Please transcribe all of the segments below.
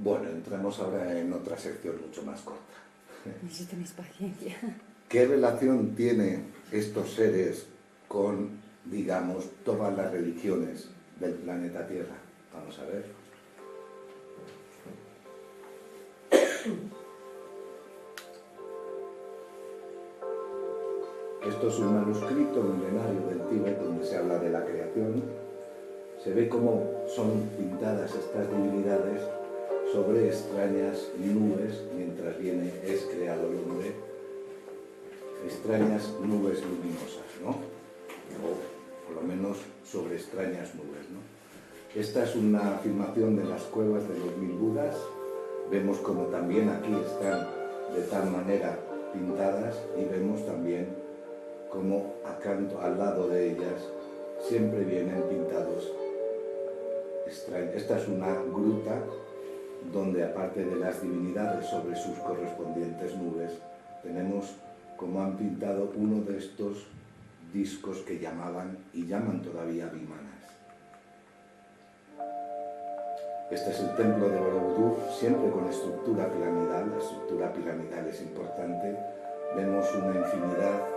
Bueno, entramos ahora en otra sección mucho más corta. Necesito más paciencia. ¿Qué relación tienen estos seres con, digamos, todas las religiones del planeta Tierra? Vamos a ver. Esto es un manuscrito milenario del Tíbet donde se habla de la creación. Se ve cómo son pintadas estas divinidades sobre extrañas nubes mientras es creado el hombre. Extrañas nubes luminosas, ¿no? O por lo menos sobre extrañas nubes, ¿no? Esta es una afirmación de las cuevas de los 1000 Budas. Vemos como también aquí están de tal manera pintadas y vemos también como al lado de ellas siempre vienen pintados extraños. Esta es una gruta donde, aparte de las divinidades sobre sus correspondientes nubes, tenemos como han pintado uno de estos discos que llamaban y llaman todavía vimanas. Este es el templo de Borobudur, siempre con estructura piramidal. La estructura piramidal es importante. Vemos una infinidad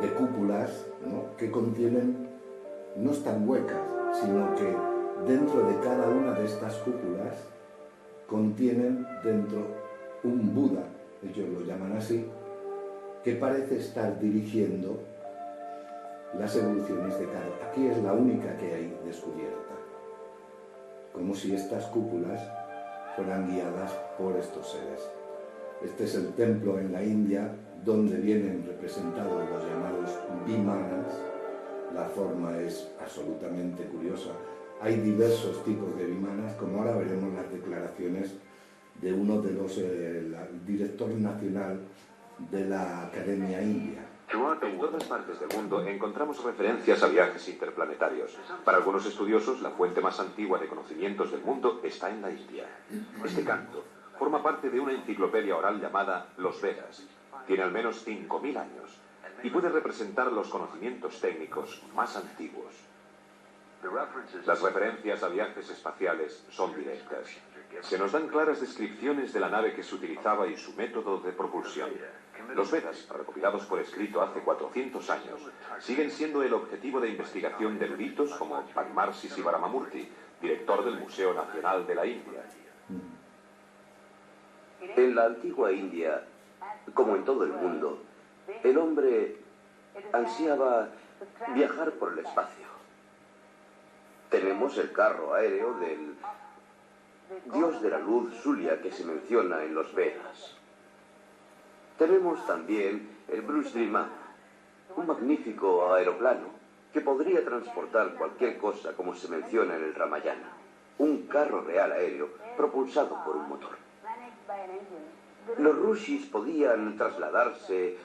de cúpulas, ¿no?, que contienen, no están huecas, sino que dentro de cada una de estas cúpulas contienen dentro un Buda, ellos lo llaman así, que parece estar dirigiendo las evoluciones de cada. Aquí es la única que hay descubierta, como si estas cúpulas fueran guiadas por estos seres. Este es el templo en la India donde vienen representados los llamados vimanas. La forma es absolutamente curiosa. Hay diversos tipos de vimanas, como ahora veremos las declaraciones de uno de los director nacional de la Academia India. En todas partes del mundo encontramos referencias a viajes interplanetarios. Para algunos estudiosos, la fuente más antigua de conocimientos del mundo está en la India. Este canto forma parte de una enciclopedia oral llamada Los Vedas. Tiene al menos 5000 años y puede representar los conocimientos técnicos más antiguos. Las referencias a viajes espaciales son directas. Se nos dan claras descripciones de la nave que se utilizaba y su método de propulsión. Los Vedas, recopilados por escrito hace 400 años, siguen siendo el objetivo de investigación de eruditos como Padmarsi Sivaramamurthy, director del Museo Nacional de la India. En la antigua India, como en todo el mundo, el hombre ansiaba viajar por el espacio. Tenemos el carro aéreo del dios de la luz Surya que se menciona en los Vedas. Tenemos también el Vrujdrama, un magnífico aeroplano que podría transportar cualquier cosa como se menciona en el Ramayana. Un carro real aéreo propulsado por un motor. Los rishis podían trasladarse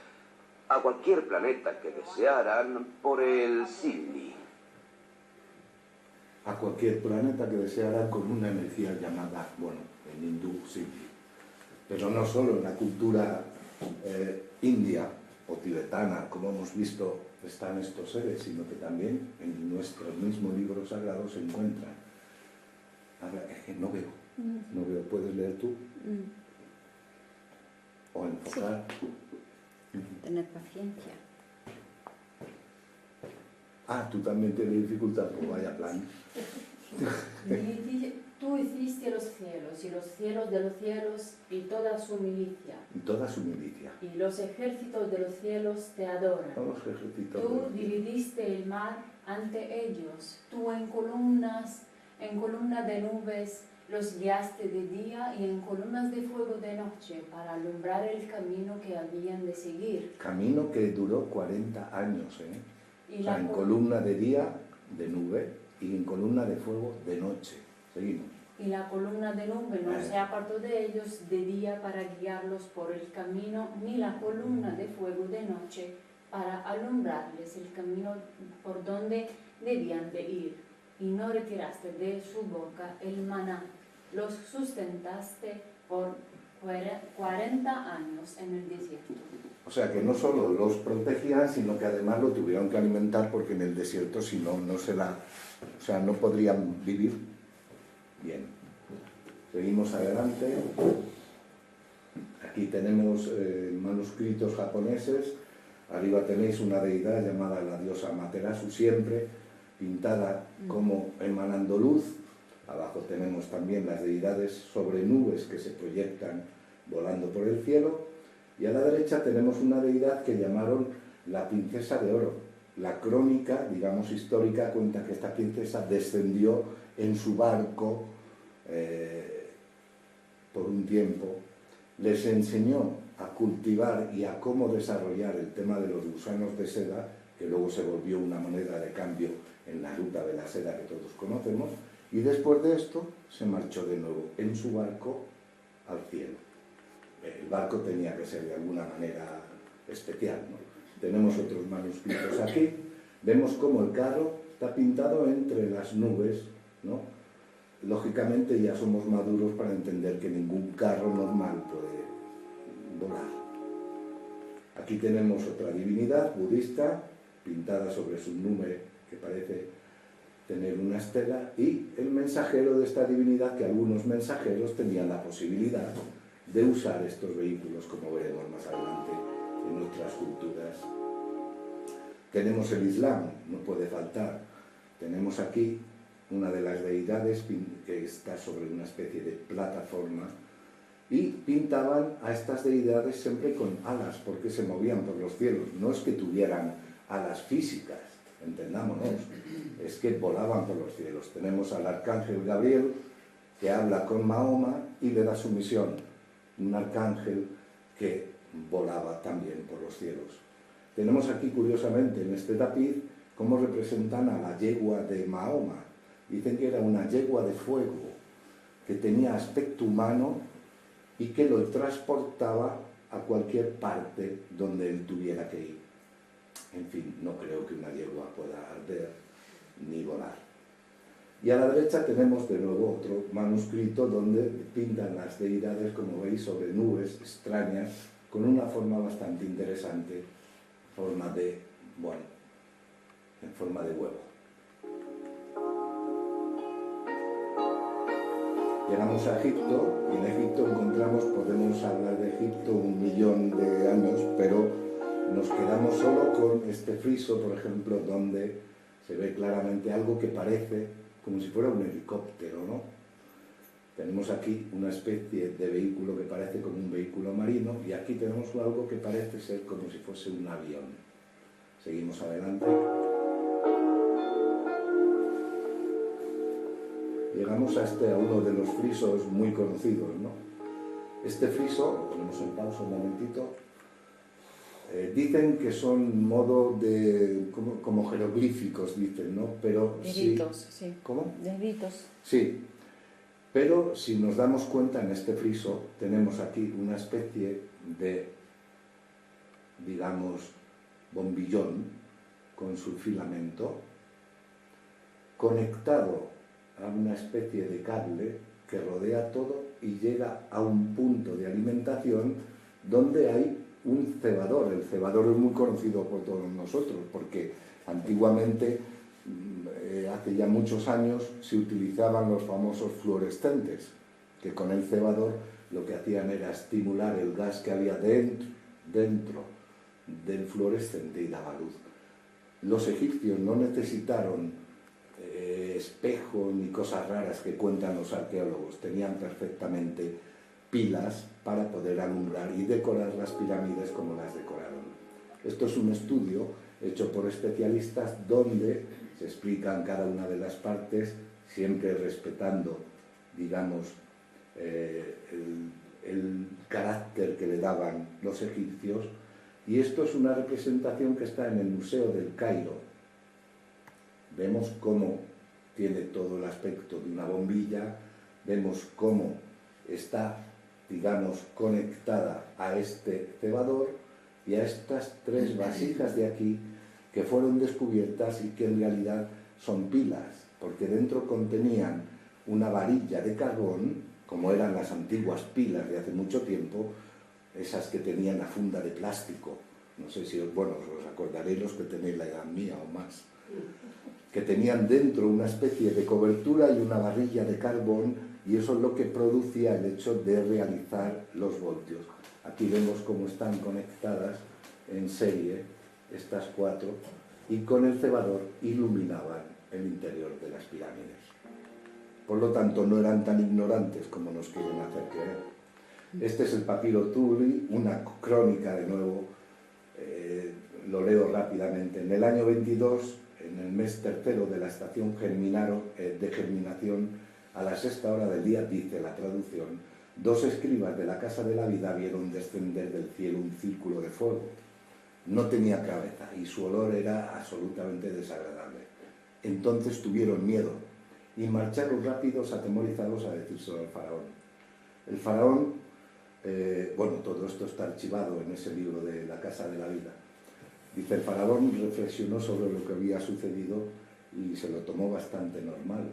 a cualquier planeta que desearan por el Siddhi. A cualquier planeta que deseara con una energía llamada, bueno, en hindú, Siddhi. Pero no solo en la cultura india o tibetana, como hemos visto, están estos seres, sino que también en nuestro mismo libro sagrado se encuentran. Ahora, es que no veo, ¿puedes leer tú? O enfocar. Sí. Tener paciencia. Ah, tú también tienes dificultad, pues vaya plan. Tú hiciste los cielos y los cielos de los cielos y toda su milicia. Y toda su milicia. Y los ejércitos de los cielos te adoran. Todos los ejércitos. Tú dividiste el mar ante ellos. Tú en columna de nubes los guiaste de día y en columnas de fuego de noche para alumbrar el camino que habían de seguir. Camino que duró 40 años, ¿eh? O sea, en columna de día, de nube, y en columna de fuego, de noche. Seguimos. Y la columna de nube no se apartó de ellos de día para guiarlos por el camino, ni la columna de fuego de noche para alumbrarles el camino por donde debían de ir. Y no retiraste de su boca el maná. Los sustentaste por 40 años en el desierto. O sea que no solo los protegían, sino que además lo tuvieron que alimentar porque en el desierto, si no, no podrían vivir bien. Seguimos adelante. Aquí tenemos manuscritos japoneses. Arriba tenéis una deidad llamada la diosa Amaterasu, siempre pintada como emanando luz. Abajo tenemos también las deidades sobre nubes que se proyectan volando por el cielo. Y a la derecha tenemos una deidad que llamaron la princesa de oro. La crónica, digamos, histórica cuenta que esta princesa descendió en su barco por un tiempo, les enseñó a cultivar y a cómo desarrollar el tema de los gusanos de seda, que luego se volvió una moneda de cambio en la ruta de la seda que todos conocemos, y después de esto se marchó de nuevo en su barco al cielo. El barco tenía que ser de alguna manera especial, ¿no? Tenemos otros manuscritos aquí, vemos cómo el carro está pintado entre las nubes, ¿no? Lógicamente ya somos maduros para entender que ningún carro normal puede volar. Aquí tenemos otra divinidad budista, pintada sobre su nube, que parece tener una estela, y el mensajero de esta divinidad, que algunos mensajeros tenían la posibilidad de usar estos vehículos, como veremos más adelante en otras culturas. Tenemos el Islam, no puede faltar. Tenemos aquí una de las deidades que está sobre una especie de plataforma, y pintaban a estas deidades siempre con alas, porque se movían por los cielos. No es que tuvieran alas físicas, entendámonos, es que volaban por los cielos. Tenemos al arcángel Gabriel, que habla con Mahoma y le da su misión, un arcángel que volaba también por los cielos. Tenemos aquí, curiosamente, en este tapiz, cómo representan a la yegua de Mahoma. Dicen que era una yegua de fuego, que tenía aspecto humano y que lo transportaba a cualquier parte donde él tuviera que ir. En fin, no creo que una yegua pueda arder ni volar. Y a la derecha tenemos de nuevo otro manuscrito donde pintan las deidades, como veis, sobre nubes extrañas, con una forma bastante interesante, forma de, bueno, en forma de huevo. Llegamos a Egipto, y en Egipto encontramos, podemos hablar de Egipto 1.000.000 de años, pero nos quedamos solo con este friso, por ejemplo, donde se ve claramente algo que parece como si fuera un helicóptero, ¿no? Tenemos aquí una especie de vehículo que parece como un vehículo marino, y aquí tenemos algo que parece ser como si fuese un avión. Seguimos adelante. Llegamos a uno de los frisos muy conocidos, ¿no? Este friso, lo ponemos en pausa un momentito, dicen que son modo de, como jeroglíficos, dicen, ¿no? Pero de ritos, sí. ¿Cómo? De ritos. Sí, pero si nos damos cuenta en este friso, tenemos aquí una especie de, digamos, bombillón con su filamento conectado a una especie de cable que rodea todo y llega a un punto de alimentación donde hay un cebador. El cebador es muy conocido por todos nosotros porque antiguamente, hace ya muchos años, se utilizaban los famosos fluorescentes, que con el cebador lo que hacían era estimular el gas que había dentro del fluorescente y daba luz. Los egipcios no necesitaron espejos ni cosas raras que cuentan los arqueólogos, tenían perfectamente pilas para poder alumbrar y decorar las pirámides como las decoraron. Esto es un estudio hecho por especialistas donde se explican cada una de las partes, siempre respetando, digamos, el carácter que le daban los egipcios. Y esto es una representación que está en el Museo del Cairo. Vemos cómo tiene todo el aspecto de una bombilla, vemos cómo está, digamos, conectada a este cebador y a estas tres vasijas de aquí que fueron descubiertas y que en realidad son pilas, porque dentro contenían una varilla de carbón, como eran las antiguas pilas de hace mucho tiempo, esas que tenían la funda de plástico. No sé si, bueno, os acordaréis los que tenéis la edad mía o más, que tenían dentro una especie de cobertura y una varilla de carbón y eso es lo que producía el hecho de realizar los voltios. Aquí vemos cómo están conectadas en serie estas 4 y con el cebador iluminaban el interior de las pirámides. Por lo tanto, no eran tan ignorantes como nos quieren hacer creer. Este es el papiro Tuli, una crónica de nuevo, lo leo rápidamente. En el año 22, en el mes tercero de la estación de germinación, a la 6ª hora del día, dice la traducción, 2 escribas de la Casa de la Vida vieron descender del cielo un círculo de fuego. No tenía cabeza y su olor era absolutamente desagradable. Entonces tuvieron miedo y marcharon rápidos, atemorizados, a decírselo al faraón. El faraón, todo esto está archivado en ese libro de la Casa de la Vida. Dice, el faraón reflexionó sobre lo que había sucedido y se lo tomó bastante normal.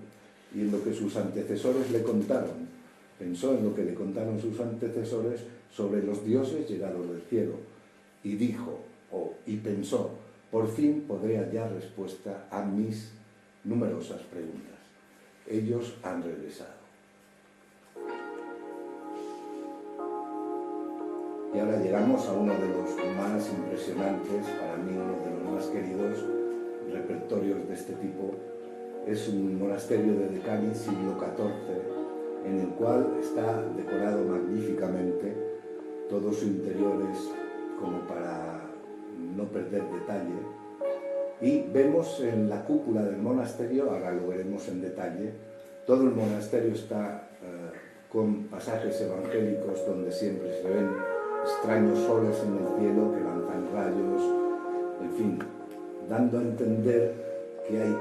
Y en lo que sus antecesores le contaron, pensó en lo que le contaron sus antecesores sobre los dioses llegados del cielo y dijo, y pensó, por fin podré hallar respuesta a mis numerosas preguntas. Ellos han regresado. Y ahora llegamos a uno de los más impresionantes, para mí uno de los más queridos repertorios de este tipo. Es un monasterio de Decani, siglo XIV, en el cual está decorado magníficamente, todo su interior es como para no perder detalle. Y vemos en la cúpula del monasterio, ahora lo veremos en detalle, todo el monasterio está con pasajes evangélicos donde siempre se ven extraños soles en el cielo que lanzan rayos, en fin, dando a entender que hay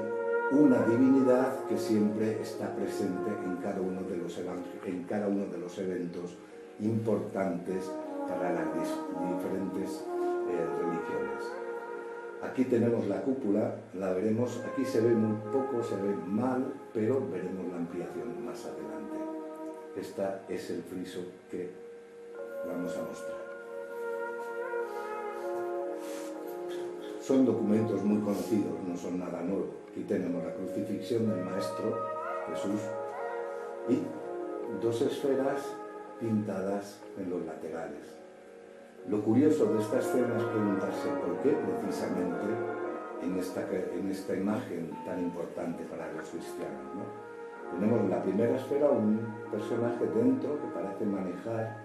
una divinidad que siempre está presente en cada uno de los eventos importantes para las diferentes religiones. Aquí tenemos la cúpula, la veremos, aquí se ve muy poco, se ve mal, pero veremos la ampliación más adelante. Este es el friso que vamos a mostrar. Son documentos muy conocidos, no son nada nuevo. Aquí tenemos la crucifixión del Maestro Jesús y 2 esferas pintadas en los laterales. Lo curioso de esta escena es preguntarse por qué precisamente en esta imagen tan importante para los cristianos, ¿no? Tenemos la primera esfera un personaje dentro que parece manejar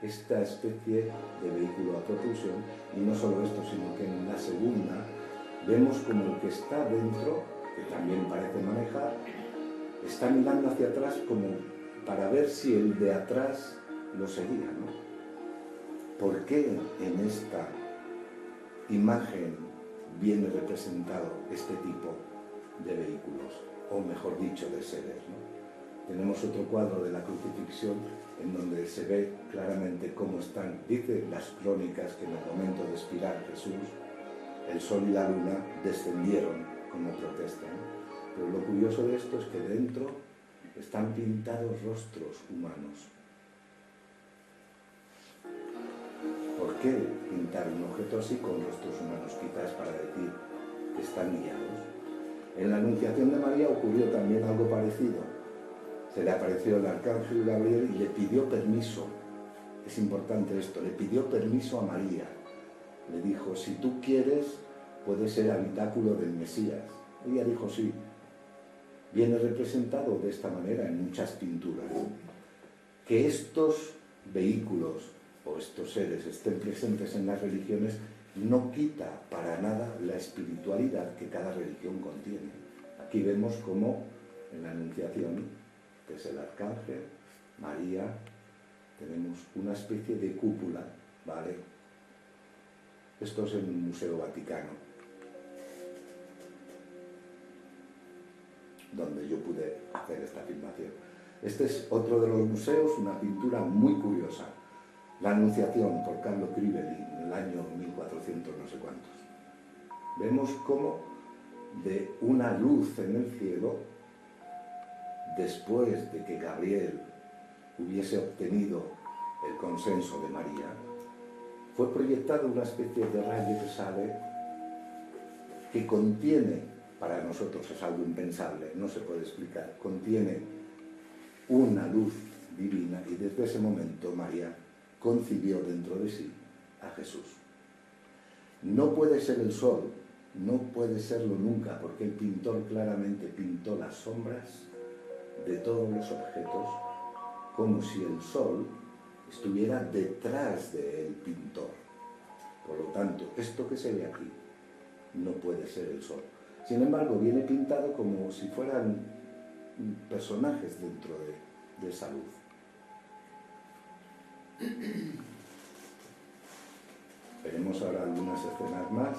esta especie de vehículo a propulsión, y no solo esto, sino que en la segunda vemos como el que está dentro, que también parece manejar, está mirando hacia atrás como para ver si el de atrás lo seguía, ¿no? ¿Por qué en esta imagen viene representado este tipo de vehículos, o mejor dicho, de seres, ¿no? Tenemos otro cuadro de la crucifixión en donde se ve claramente cómo están, dice las crónicas, que en el momento de expirar Jesús, el sol y la luna descendieron como protesta, ¿no? Pero lo curioso de esto es que dentro están pintados rostros humanos. ¿Por qué pintar un objeto así con rostros humanos? Quizás para decir que están guiados. En la Anunciación de María ocurrió también algo parecido. Se le apareció el arcángel Gabriel y le pidió permiso. Es importante esto, le pidió permiso a María. Le dijo, si tú quieres, puedes ser habitáculo del Mesías. Ella dijo sí. Viene representado de esta manera en muchas pinturas. Que estos vehículos o estos seres estén presentes en las religiones no quita para nada la espiritualidad que cada religión contiene. Aquí vemos cómo en la Anunciación, que es el arcángel, María, tenemos una especie de cúpula, ¿vale? Esto es en el Museo Vaticano, donde yo pude hacer esta filmación. Este es otro de los museos, una pintura muy curiosa, La Anunciación, por Carlo Crivelli, en el año 1400 no sé cuántos. Vemos cómo de una luz en el cielo, después de que Gabriel hubiese obtenido el consenso de María, fue proyectada una especie de rayo que sale, que contiene, para nosotros es algo impensable, no se puede explicar, contiene una luz divina, y desde ese momento María concibió dentro de sí a Jesús. No puede ser el sol, no puede serlo nunca, porque el pintor claramente pintó las sombras de todos los objetos como si el sol estuviera detrás del pintor. Por lo tanto, esto que se ve aquí no puede ser el sol. Sin embargo, viene pintado como si fueran personajes dentro de esa luz. Veremos ahora algunas escenas más,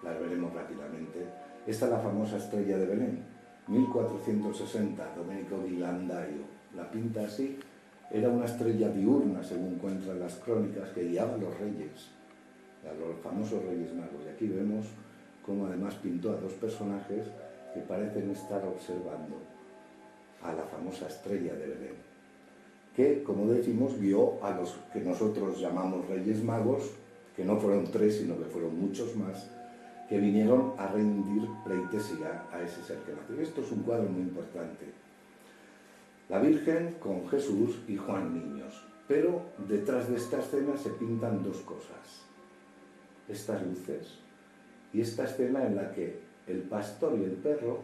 las veremos rápidamente. Esta es la famosa estrella de Belén, 1460, Domenico Ghirlandaio. La pinta así, era una estrella diurna, según cuentan las crónicas, que guiaba a los reyes, a los famosos Reyes Magos. Y aquí vemos cómo además pintó a dos personajes que parecen estar observando a la famosa estrella de Belén, que, como decimos, guió a los que nosotros llamamos Reyes Magos, que no fueron tres, sino que fueron muchos más, que vinieron a rendir pleitesía a ese ser que nació. Esto es un cuadro muy importante. La Virgen con Jesús y Juan niños. Pero detrás de esta escena se pintan dos cosas. Estas luces y esta escena en la que el pastor y el perro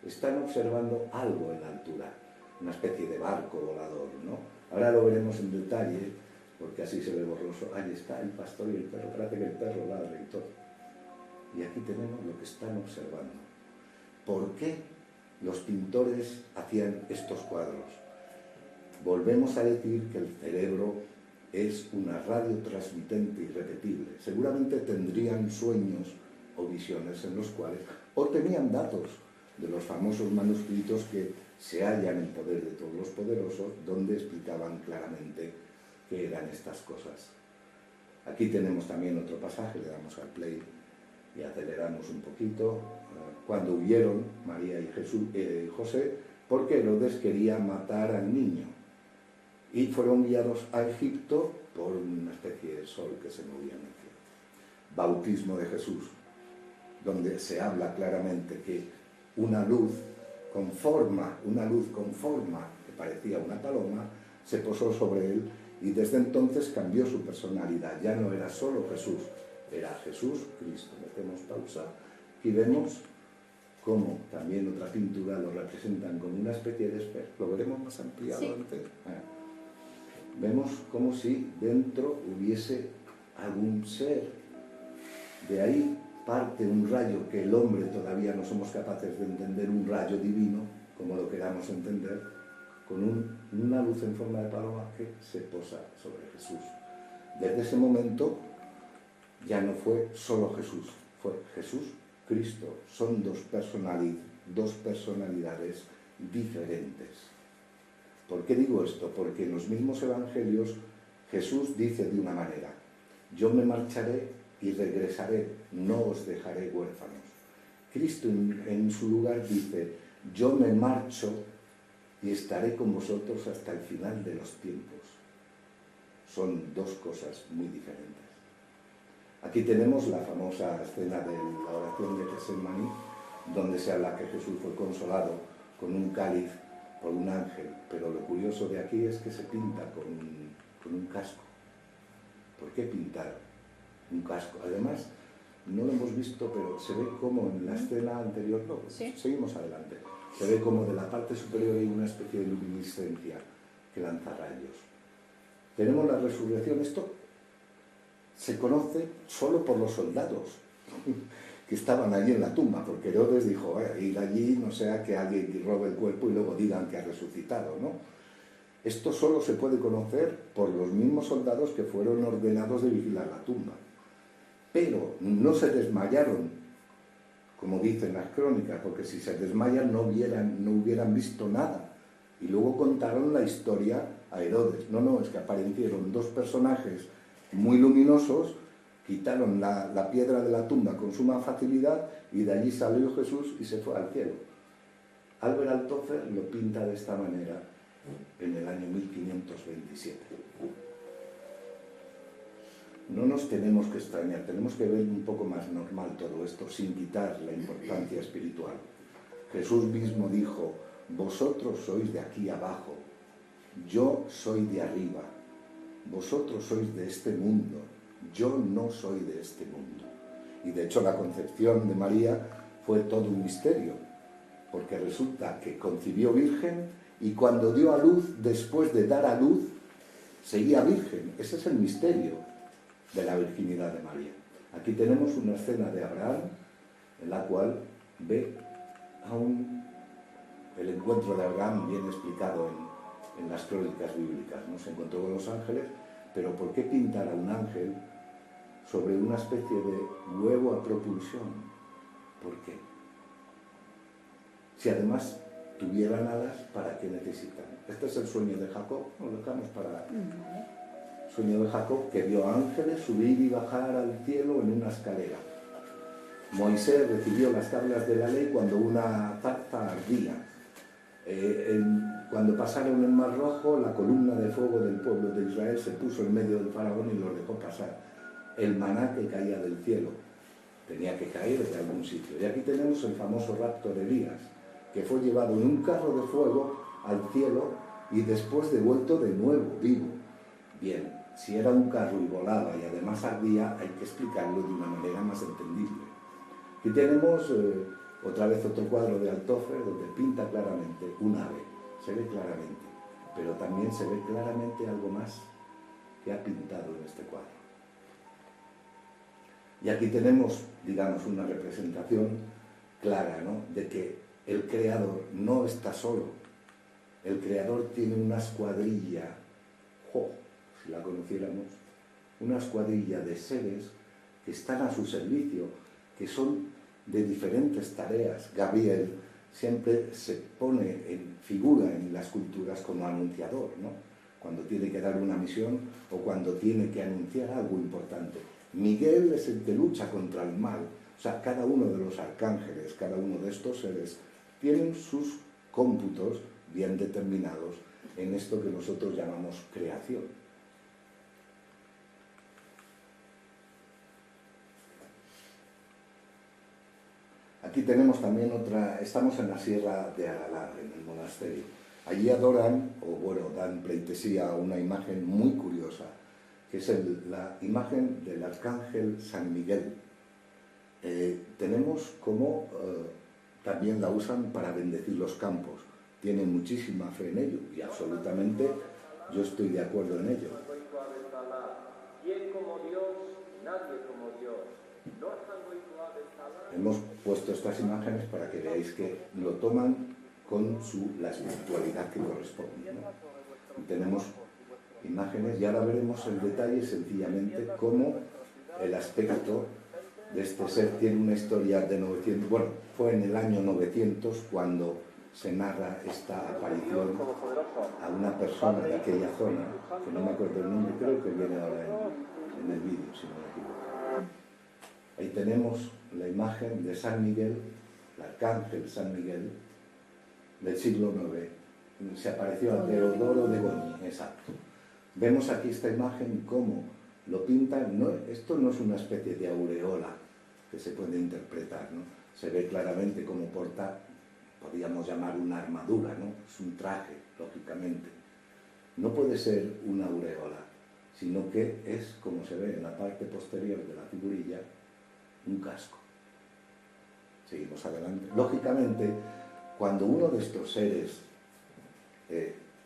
están observando algo en la altura, una especie de barco volador, ¿no? Ahora lo veremos en detalle, porque así se ve borroso. Ahí está el pastor y el perro, parece que el perro ladra y todo. Y aquí tenemos lo que están observando. ¿Por qué los pintores hacían estos cuadros? Volvemos a decir que el cerebro es una radio transmitente irrepetible. Seguramente tendrían sueños o visiones en los cuales, o tenían datos de los famosos manuscritos que se hallan en poder de todos los poderosos, donde explicaban claramente qué eran estas cosas. Aquí tenemos también otro pasaje, le damos al play y aceleramos un poquito. Cuando huyeron María y José, porque Herodes quería matar al niño, y fueron guiados a Egipto por una especie de sol que se movía en el cielo. Bautismo de Jesús, donde se habla claramente que una luz con forma, que parecía una paloma, se posó sobre él, y desde entonces cambió su personalidad. Ya no era solo Jesús, era Jesús Cristo. Metemos pausa y vemos cómo también otra pintura lo representan como una especie de espejo. Lo veremos más ampliado sí. antes. Vemos como si dentro hubiese algún ser. De ahí parte un rayo que el hombre todavía no somos capaces de entender, un rayo divino, como lo queramos entender, con una luz en forma de paloma que se posa sobre Jesús. Desde ese momento ya no fue solo Jesús, fue Jesús Cristo. Son dos personalidades diferentes. ¿Por qué digo esto? Porque en los mismos evangelios Jesús dice de una manera: yo me marcharé y regresaré, no os dejaré huérfanos. Cristo en su lugar dice: yo me marcho y estaré con vosotros hasta el final de los tiempos. Son dos cosas muy diferentes. Aquí tenemos la famosa escena de la oración de Getsemaní, donde se habla que Jesús fue consolado con un cáliz por un ángel, pero lo curioso de aquí es que se pinta con un casco. ¿Por qué pintar un casco? Además, no lo hemos visto, pero se ve como en la escena anterior, no, ¿Sí? Seguimos adelante, se ve como de la parte superior hay una especie de luminiscencia que lanza rayos. Tenemos la resurrección. Esto se conoce solo por los soldados que estaban allí en la tumba, porque Herodes dijo: ir allí no sea que alguien robe el cuerpo y luego digan que ha resucitado, ¿no? Esto solo se puede conocer por los mismos soldados que fueron ordenados de vigilar la tumba. Pero no se desmayaron, como dicen las crónicas, porque si se desmayan no hubieran visto nada. Y luego contaron la historia a Herodes. No, es que aparecieron dos personajes muy luminosos, quitaron la piedra de la tumba con suma facilidad, y de allí salió Jesús y se fue al cielo. Albert Althoffer lo pinta de esta manera en el año 1527. No nos tenemos que extrañar, tenemos que ver un poco más normal todo esto, sin quitar la importancia espiritual. Jesús mismo dijo: vosotros sois de aquí abajo, yo soy de arriba, vosotros sois de este mundo, yo no soy de este mundo. Y de hecho la concepción de María fue todo un misterio, porque resulta que concibió virgen y cuando dio a luz, después de dar a luz, seguía virgen. Ese es el misterio de la virginidad de María. Aquí tenemos una escena de Abraham en la cual ve aún el encuentro de Abraham bien explicado en las crónicas bíblicas, ¿no? Se encontró con los ángeles, pero ¿por qué pintar a un ángel sobre una especie de huevo a propulsión? ¿Por qué? Si además tuvieran alas, ¿para qué necesitan? Este es el sueño de Jacob, lo dejamos para... Sueño de Jacob, que vio ángeles subir y bajar al cielo en una escalera. Moisés recibió las tablas de la ley cuando una zarza ardía. Cuando pasaron el Mar Rojo, la columna de fuego del pueblo de Israel se puso en medio del faraón y los dejó pasar. El maná que caía del cielo tenía que caer de algún sitio. Y aquí tenemos el famoso rapto de Elías, que fue llevado en un carro de fuego al cielo y después devuelto de nuevo, vivo. Bien, si era un carro y volaba y además ardía, hay que explicarlo de una manera más entendible. Aquí tenemos otra vez otro cuadro de Althoffer donde pinta claramente un ave, se ve claramente, pero también se ve claramente algo más que ha pintado en este cuadro. Y aquí tenemos, digamos, una representación clara, ¿no?, de que el Creador no está solo. El Creador tiene una escuadrilla, si la conociéramos, una escuadrilla de seres que están a su servicio, que son de diferentes tareas. Gabriel siempre se pone en figura en las culturas como anunciador, ¿no?, cuando tiene que dar una misión o cuando tiene que anunciar algo importante. Miguel es el que lucha contra el mal. O sea, cada uno de los arcángeles, cada uno de estos seres, tienen sus cómputos bien determinados en esto que nosotros llamamos creación. Aquí tenemos también otra, estamos en la Sierra de Aralar, en el monasterio. Allí adoran, o bueno, dan pleitesía a una imagen muy curiosa, que es la imagen del arcángel San Miguel. Tenemos como también la usan para bendecir los campos. Tienen muchísima fe en ello y absolutamente yo estoy de acuerdo en ello. Hemos puesto estas imágenes para que veáis que lo toman con la espiritualidad que corresponde, ¿no? Y tenemos imágenes y ahora veremos el detalle sencillamente cómo el aspecto de este ser tiene una historia de 900, bueno, fue en el año 900 cuando se narra esta aparición a una persona de aquella zona, que no me acuerdo el nombre, creo que viene ahora en el vídeo, si no me equivoco. Ahí tenemos la imagen de San Miguel, el arcángel San Miguel, del siglo IX. Se apareció a Teodoro de Goñi, exacto. Vemos aquí esta imagen, cómo lo pintan. No, esto no es una especie de aureola que se puede interpretar, ¿no? Se ve claramente cómo porta, podríamos llamar una armadura, ¿no? Es un traje, lógicamente. No puede ser una aureola, sino que es, como se ve en la parte posterior de la figurilla, un casco. Seguimos adelante. Lógicamente, cuando uno de estos seres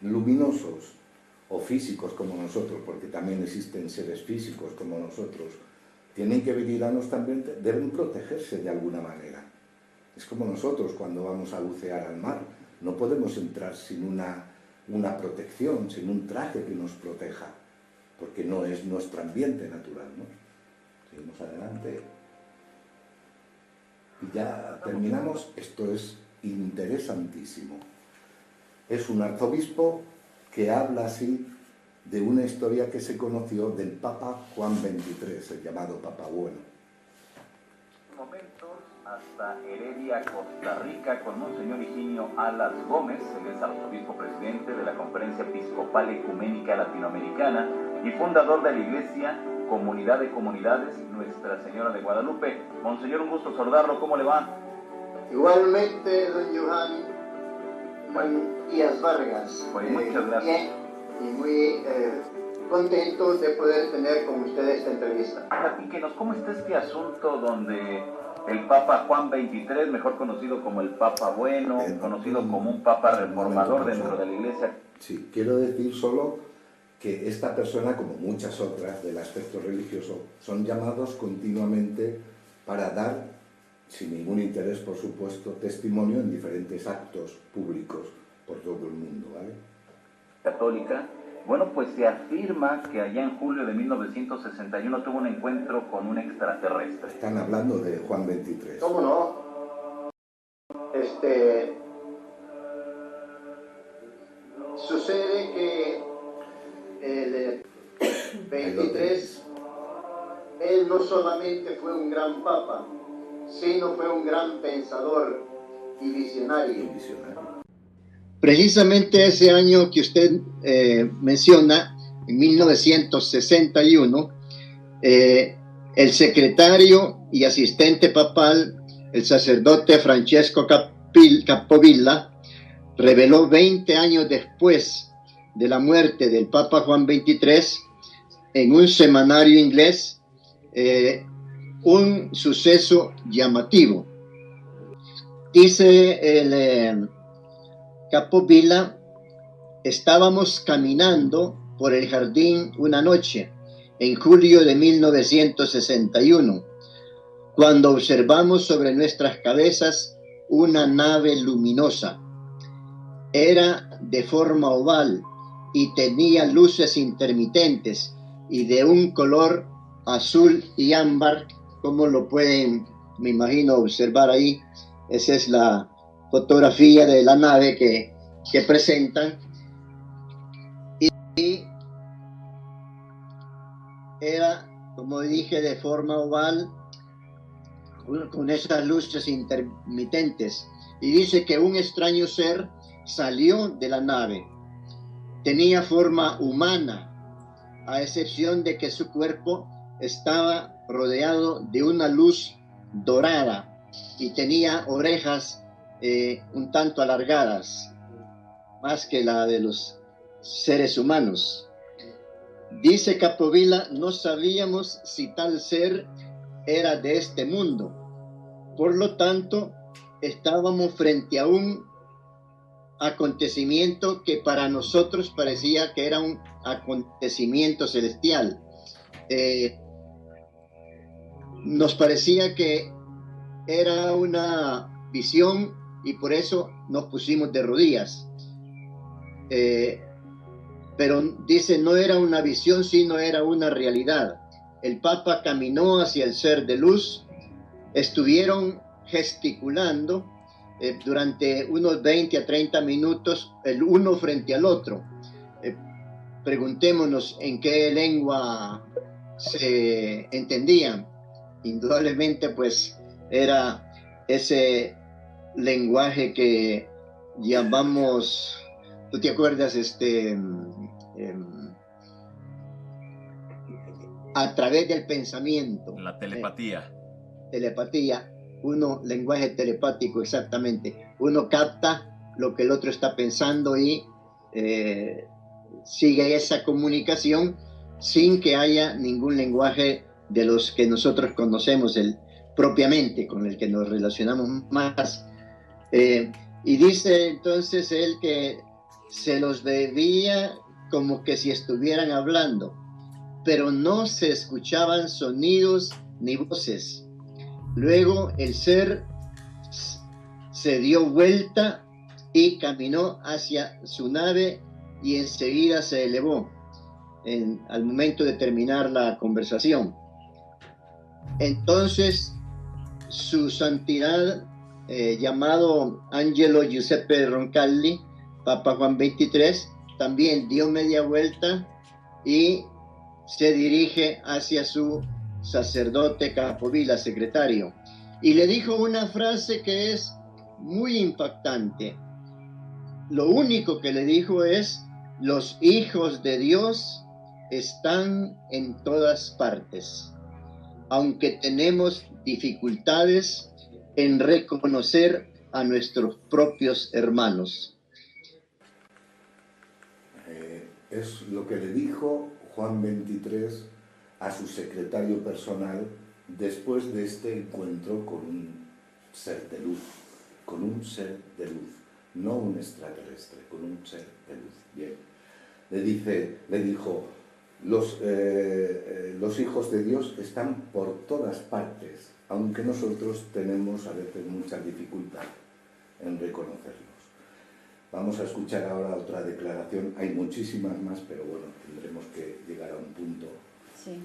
luminosos o físicos como nosotros, porque también existen seres físicos como nosotros, tienen que vigilarnos también, deben protegerse de alguna manera. Es como nosotros cuando vamos a bucear al mar, no podemos entrar sin una protección, sin un traje que nos proteja, porque no es nuestro ambiente natural, ¿no? Seguimos adelante. Y ya terminamos. Esto es interesantísimo. Es un arzobispo que habla así de una historia que se conoció del Papa Juan XXIII, el llamado Papa Bueno. Momentos hasta Heredia, Costa Rica, con Monseñor Higinio Alas Gómez, él es arzobispo presidente de la Conferencia Episcopal Ecuménica Latinoamericana y fundador de la Iglesia Comunidad de Comunidades Nuestra Señora de Guadalupe. Monseñor, un gusto saludarlo, ¿cómo le va? Igualmente, don Giovanni, Juan Díaz Vargas. Pues muchas gracias. Bien, y muy contentos de poder tener con ustedes esta entrevista. Platíquenos, ¿cómo está este asunto donde el Papa Juan XXIII, mejor conocido como el Papa Bueno, conocido como un Papa reformador dentro de la Iglesia? Sí, quiero decir solo que esta persona, como muchas otras del aspecto religioso, son llamados continuamente para dar, sin ningún interés por supuesto, testimonio en diferentes actos públicos por todo el mundo, ¿vale? Católica. Bueno, pues se afirma que allá en julio de 1961 tuvo un encuentro con un extraterrestre. Están hablando de Juan XXIII. ¿Cómo no? Sucede que el 23, él no solamente fue un gran papa, sino fue un gran pensador y visionario. Precisamente ese año que usted menciona, en 1961, el secretario y asistente papal, el sacerdote Francesco Capovilla, reveló 20 años después de la muerte del Papa Juan XXIII, en un semanario inglés, un suceso llamativo. Dice el Capovilla: estábamos caminando por el jardín una noche, en julio de 1961, cuando observamos sobre nuestras cabezas una nave luminosa. Era de forma oval y tenía luces intermitentes y de un color azul y ámbar, como lo pueden, me imagino, observar ahí. Esa es la fotografía de la nave que presentan. Y era, como dije, de forma oval, con esas luces intermitentes. Y dice que un extraño ser salió de la nave. Tenía forma humana, a excepción de que su cuerpo estaba rodeado de una luz dorada y tenía orejas un tanto alargadas, más que la de los seres humanos. Dice Capovilla: no sabíamos si tal ser era de este mundo, por lo tanto estábamos frente a un acontecimiento que para nosotros parecía que era un acontecimiento celestial. Nos parecía que era una visión y por eso nos pusimos de rodillas. Pero dice, no era una visión, sino era una realidad. El Papa caminó hacia el ser de luz, estuvieron gesticulando durante unos 20 a 30 minutos, el uno frente al otro. Preguntémonos en qué lengua se entendían. Indudablemente, pues, era ese lenguaje que llamamos, ¿tú te acuerdas? A través del pensamiento. La telepatía. Telepatía. Lenguaje telepático, exactamente. Uno capta lo que el otro está pensando y sigue esa comunicación sin que haya ningún lenguaje de los que nosotros conocemos propiamente, con el que nos relacionamos más. Y dice entonces él que se los veía como que si estuvieran hablando, pero no se escuchaban sonidos ni voces. Luego el ser se dio vuelta y caminó hacia su nave y enseguida se elevó al momento de terminar la conversación. Entonces su santidad, llamado Angelo Giuseppe Roncalli, Papa Juan XXIII, también dio media vuelta y se dirige hacia su sacerdote Capovilla, secretario, y le dijo una frase que es muy impactante. Lo único que le dijo es: los hijos de Dios están en todas partes, aunque tenemos dificultades en reconocer a nuestros propios hermanos. es lo que le dijo Juan 23 a su secretario personal después de este encuentro con un ser de luz, no un extraterrestre, con un ser de luz. Bien. Le dijo, los hijos de Dios están por todas partes, aunque nosotros tenemos a veces mucha dificultad en reconocerlos. Vamos a escuchar ahora otra declaración, hay muchísimas más, pero bueno, tendremos que llegar a un punto. Sí.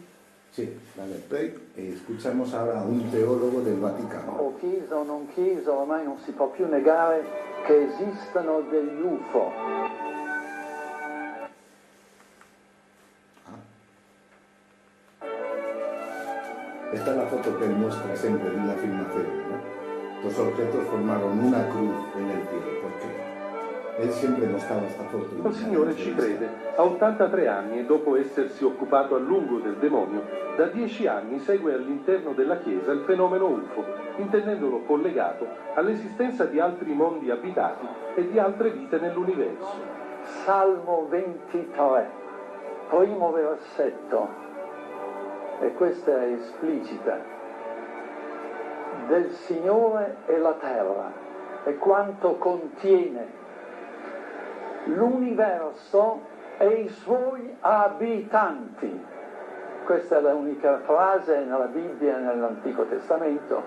Sí, dale play e escuchamos ahora a un teólogo del Vaticano. O chiesa o non chiesa, ormai non si può più negare che esistano degli UFO. Esta es la foto que él muestra siempre de una filmación, ¿no? Dos objetos formaron una cruz en el cielo. ¿Por qué? Él siempre mostrava questa foto. Il Signore ci crede. A 83 anni e dopo essersi occupato a lungo del demonio, da 10 anni segue all'interno della Chiesa il fenomeno UFO, intendendolo collegato all'esistenza di altri mondi abitati e di altre vite nell'universo. Salmo 23, primo versetto, e questa è esplicita. Del Signore è la terra e quanto contiene, l'universo e i suoi abitanti. Questa è l'unica frase nella Bibbia e nell'Antico Testamento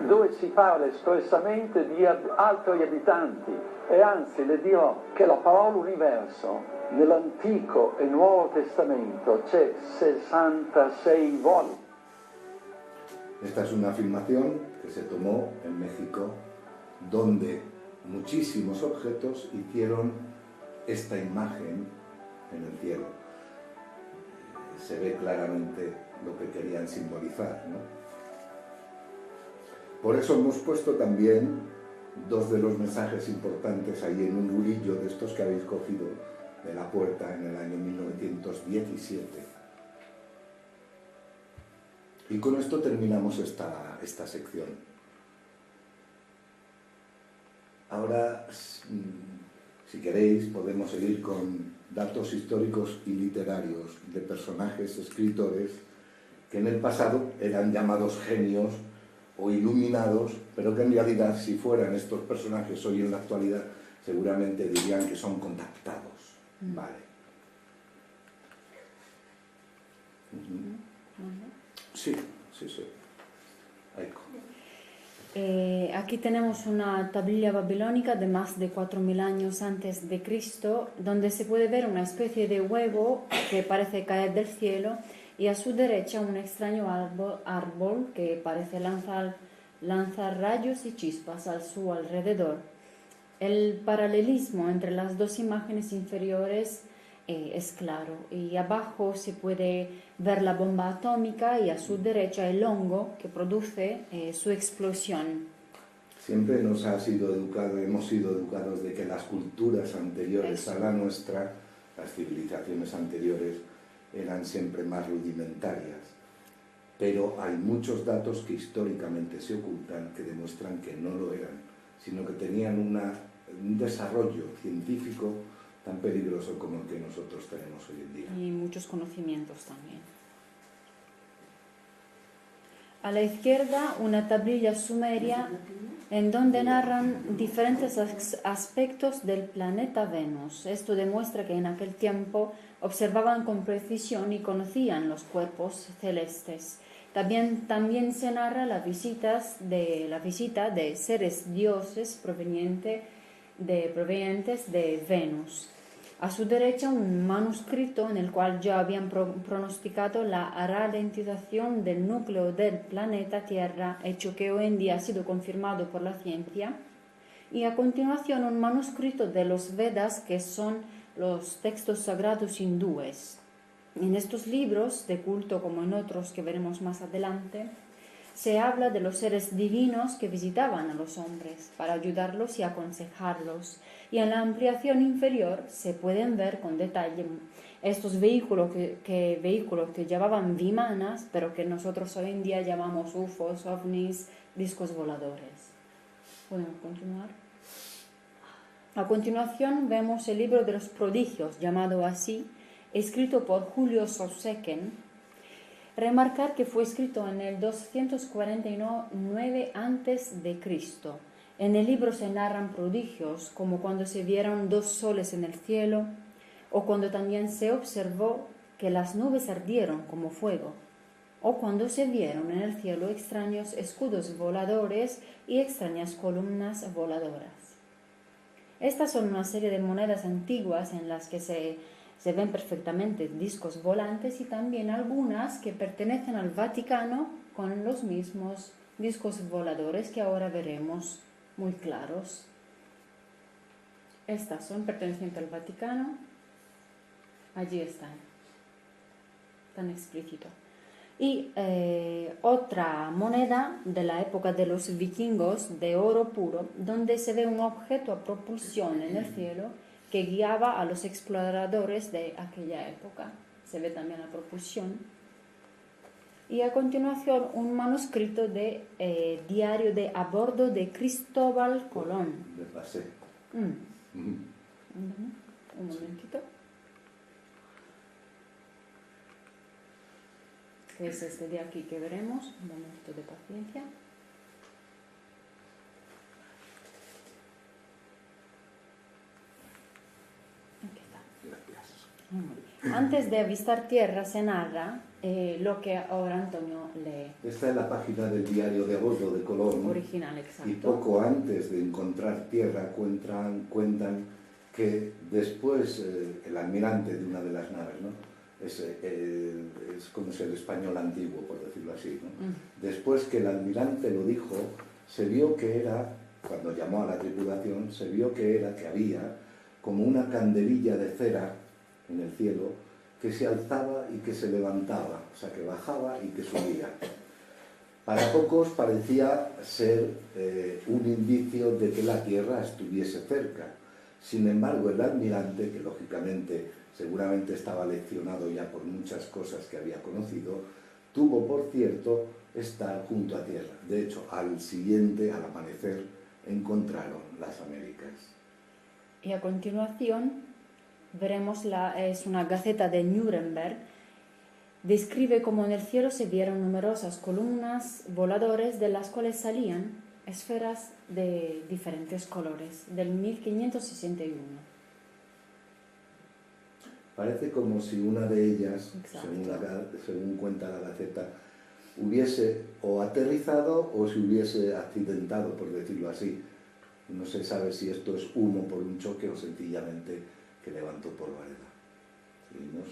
dove si parla espressamente di altri abitanti, e anzi le dirò che la parola universo nell'Antico e Nuovo Testamento c'è 66 volte. Esta es una filmación que se tomó en México, donde muchísimos objetos hicieron esta imagen en el cielo. Se ve claramente lo que querían simbolizar, ¿no? Por eso hemos puesto también dos de los mensajes importantes ahí en un murillo de estos que habéis cogido de la puerta en el año 1917. Y con esto terminamos esta sección. Ahora, si queréis, podemos seguir con datos históricos y literarios de personajes, escritores, que en el pasado eran llamados genios o iluminados, pero que en realidad, si fueran estos personajes hoy en la actualidad, seguramente dirían que son contactados. Vale. Sí. Ecco. Aquí tenemos una tablilla babilónica de más de 4.000 años antes de Cristo, donde se puede ver una especie de huevo que parece caer del cielo, y a su derecha un extraño árbol que parece lanzar rayos y chispas a su alrededor. El paralelismo entre las dos imágenes inferiores es claro, y abajo se puede ver la bomba atómica y a su derecha el hongo que produce su explosión. Siempre hemos sido educados de que las culturas anteriores a la nuestra, las civilizaciones anteriores, eran siempre más rudimentarias. Pero hay muchos datos que históricamente se ocultan que demuestran que no lo eran, sino que tenían un desarrollo científico tan peligroso como el que nosotros tenemos hoy en día. Y muchos conocimientos también. A la izquierda, una tablilla sumeria en donde narran diferentes aspectos del planeta Venus. Esto demuestra que en aquel tiempo observaban con precisión y conocían los cuerpos celestes. También se narra la visita de seres dioses provenientes de Venus. A su derecha un manuscrito en el cual ya habían pronosticado la ralentización del núcleo del planeta Tierra, hecho que hoy en día ha sido confirmado por la ciencia. Y a continuación un manuscrito de los Vedas, que son los textos sagrados hindúes. En estos libros de culto, como en otros que veremos más adelante, se habla de los seres divinos que visitaban a los hombres para ayudarlos y aconsejarlos. Y en la ampliación inferior se pueden ver con detalle estos vehículos que llamaban vimanas, pero que nosotros hoy en día llamamos UFOs, ovnis, discos voladores. ¿Podemos continuar? A continuación vemos el libro de los prodigios, llamado así, escrito por Julio Souseken. Remarcar que fue escrito en el 249 a.C. En el libro se narran prodigios, como cuando se vieron 2 soles en el cielo, o cuando también se observó que las nubes ardieron como fuego, o cuando se vieron en el cielo extraños escudos voladores y extrañas columnas voladoras. Estas son una serie de monedas antiguas en las que se ven perfectamente discos volantes y también algunas que pertenecen al Vaticano con los mismos discos voladores que ahora veremos muy claros. Estas son pertenecientes al Vaticano. Allí están, tan explícito. Y otra moneda de la época de los vikingos, de oro puro, donde se ve un objeto a propulsión en el cielo que guiaba a los exploradores de aquella época. Se ve también la propulsión. Y a continuación un manuscrito de diario de a bordo de Cristóbal Colón. De paseo. Un momentito. Es este de aquí que veremos. Un momento de paciencia. Aquí está. Gracias. Antes de avistar tierra se narra lo que ahora Antonio lee. Esta es la página del diario de a bordo de Colón. Original, exacto. Y poco antes de encontrar tierra cuentan que después el almirante de una de las naves, ¿no? Es como si el español antiguo, por decirlo así, ¿no? Después que el almirante lo dijo, se vio que era, cuando llamó a la tripulación, se vio que había como una candelilla de cera en el cielo que se alzaba y que se levantaba, o sea, que bajaba y que subía. Para pocos parecía ser un indicio de que la Tierra estuviese cerca. Sin embargo, el almirante, que lógicamente seguramente estaba leccionado ya por muchas cosas que había conocido, tuvo por cierto estar junto a tierra. De hecho, al amanecer, encontraron las Américas. Y a continuación veremos, es una gaceta de Nuremberg, describe cómo en el cielo se vieron numerosas columnas voladores de las cuales salían esferas de diferentes colores, del 1561. Parece como si una de ellas, según cuenta la Gaceta, hubiese o aterrizado o se hubiese accidentado, por decirlo así. No se sabe si esto es humo por un choque o sencillamente que levantó polvareda. ¿Seguimos?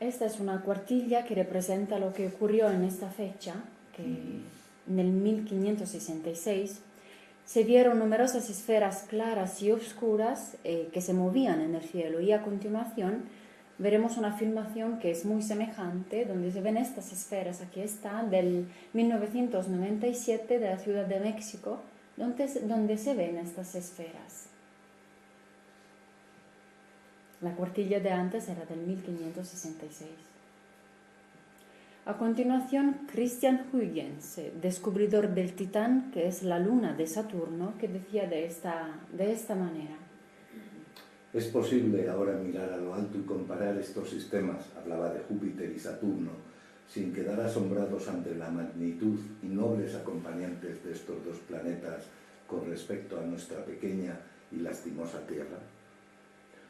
Esta es una cuartilla que representa lo que ocurrió en esta fecha, que en el 1566 se vieron numerosas esferas claras y oscuras que se movían en el cielo, y a continuación veremos una filmación que es muy semejante, donde se ven estas esferas. Aquí está, del 1997, de la Ciudad de México, donde se ven estas esferas. La cuartilla de antes era del 1566. A continuación, Christian Huygens, descubridor del Titán, que es la luna de Saturno, que decía de esta manera. Es posible ahora mirar a lo alto y comparar estos sistemas, hablaba de Júpiter y Saturno, sin quedar asombrados ante la magnitud y nobles acompañantes de estos dos planetas con respecto a nuestra pequeña y lastimosa Tierra.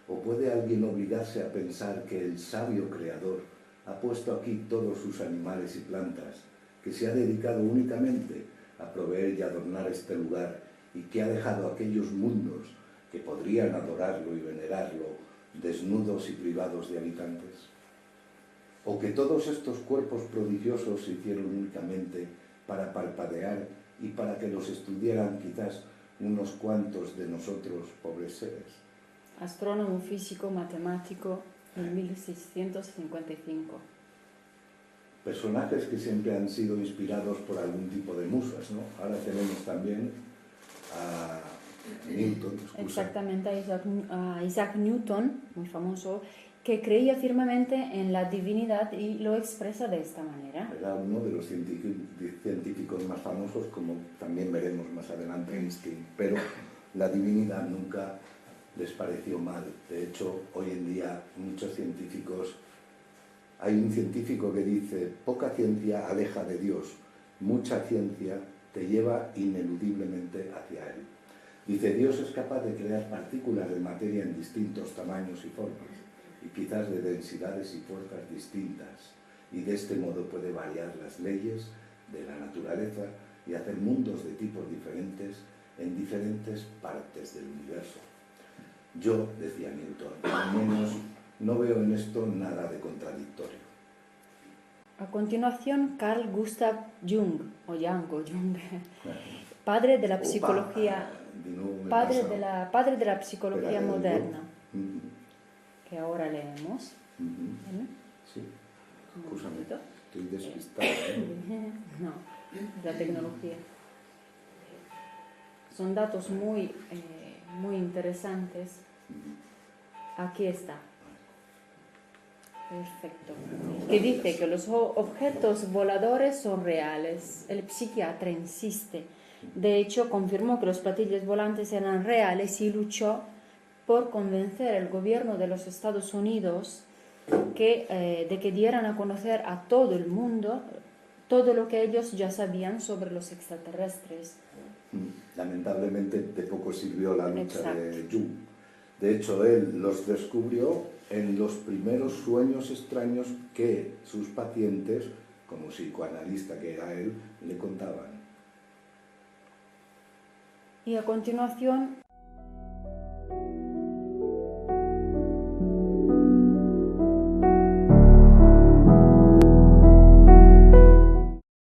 ¿O puede alguien obligarse a pensar que el sabio creador ha puesto aquí todos sus animales y plantas, que se ha dedicado únicamente a proveer y adornar este lugar, y que ha dejado aquellos mundos que podrían adorarlo y venerarlo desnudos y privados de habitantes? ¿O que todos estos cuerpos prodigiosos se hicieron únicamente para parpadear y para que los estudiaran quizás unos cuantos de nosotros pobres seres? Astrónomo, físico, matemático, en 1655. Personajes que siempre han sido inspirados por algún tipo de musas, ¿no? Ahora tenemos también a Newton. Exactamente, a Isaac Newton, muy famoso, que creía firmemente en la divinidad y lo expresa de esta manera. Era uno de los científicos más famosos, como también veremos más adelante Einstein, pero la divinidad nunca les pareció mal. De hecho, hoy en día muchos científicos, hay un científico que dice, poca ciencia aleja de Dios, mucha ciencia te lleva ineludiblemente hacia Él. Dice, Dios es capaz de crear partículas de materia en distintos tamaños y formas, y quizás de densidades y fuerzas distintas, y de este modo puede variar las leyes de la naturaleza y hacer mundos de tipos diferentes en diferentes partes del universo. Yo, decía Newton, al menos no veo en esto nada de contradictorio. A continuación, Carl Gustav Jung, o Jung, padre de la psicología, padre de la psicología moderna, que ahora leemos. Sí, escúchame, estoy despistado. No, la tecnología. Son datos muy interesantes. Aquí está. Perfecto. Que dice que los objetos voladores son reales. El psiquiatra insiste. De hecho, confirmó que los platillos volantes eran reales y luchó por convencer al gobierno de los Estados Unidos de que dieran a conocer a todo el mundo todo lo que ellos ya sabían sobre los extraterrestres. Lamentablemente de poco sirvió la lucha de Jung. De hecho, él los descubrió en los primeros sueños extraños que sus pacientes, como psicoanalista que era él, le contaban. Y a continuación